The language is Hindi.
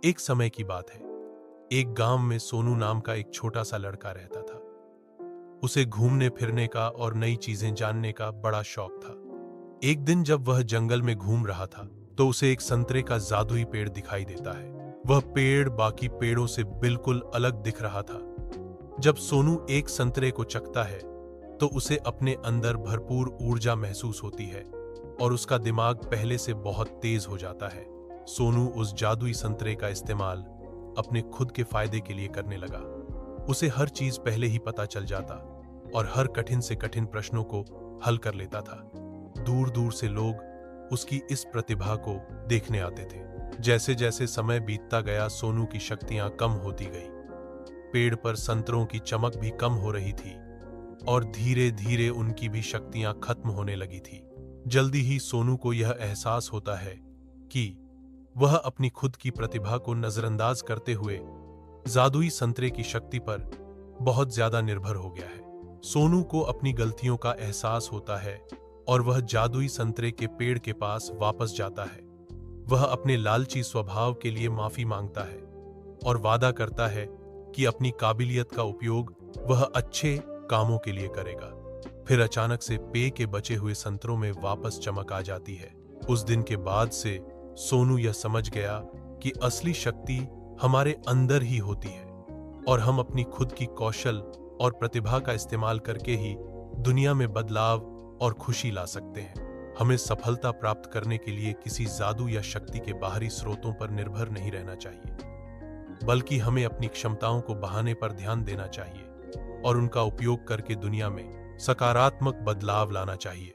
एक समय की बात है। एक गांव में सोनू नाम का एक छोटा सा लड़का रहता था। उसे घूमने फिरने का और नई चीजें जानने का बड़ा शौक था। एक दिन जब वह जंगल में घूम रहा था तो उसे एक संतरे का जादुई पेड़ दिखाई देता है। वह पेड़ बाकी पेड़ों से बिल्कुल अलग दिख रहा था। जब सोनू एक संतरे को चखता है तो उसे अपने अंदर भरपूर ऊर्जा महसूस होती है और उसका दिमाग पहले से बहुत तेज हो जाता है। सोनू उस जादुई संतरे का इस्तेमाल अपने खुद के फायदे के लिए करने लगा। उसे हर चीज पहले ही पता चल जाता और हर कठिन से कठिन प्रश्नों को हल कर लेता था। दूर दूर से लोग उसकी इस प्रतिभा को देखने आते थे। जैसे जैसे समय बीतता गया सोनू की शक्तियां कम होती गई। पेड़ पर संतरों की चमक भी कम हो रही थी और धीरे धीरे उनकी भी शक्तियां खत्म होने लगी थी। जल्दी ही सोनू को यह एहसास होता है कि वह अपनी खुद की प्रतिभा को नजरअंदाज करते हुए जादुई संतरे की शक्ति पर बहुत ज्यादा निर्भर हो गया है। सोनू को अपनी गलतियों का एहसास होता है और वह जादुई संतरे के पेड़ के पास वापस जाता है। वह अपने लालची स्वभाव के लिए माफी मांगता है और वादा करता है कि अपनी काबिलियत का उपयोग वह अच्छे कामों के लिए करेगा। फिर अचानक से पेड़ के बचे हुए संतरों में वापस चमक आ जाती है। उस दिन के बाद से सोनू यह समझ गया कि असली शक्ति हमारे अंदर ही होती है और हम अपनी खुद की कौशल और प्रतिभा का इस्तेमाल करके ही दुनिया में बदलाव और खुशी ला सकते हैं। हमें सफलता प्राप्त करने के लिए किसी जादू या शक्ति के बाहरी स्रोतों पर निर्भर नहीं रहना चाहिए, बल्कि हमें अपनी क्षमताओं को बढ़ाने पर ध्यान देना चाहिए और उनका उपयोग करके दुनिया में सकारात्मक बदलाव लाना चाहिए।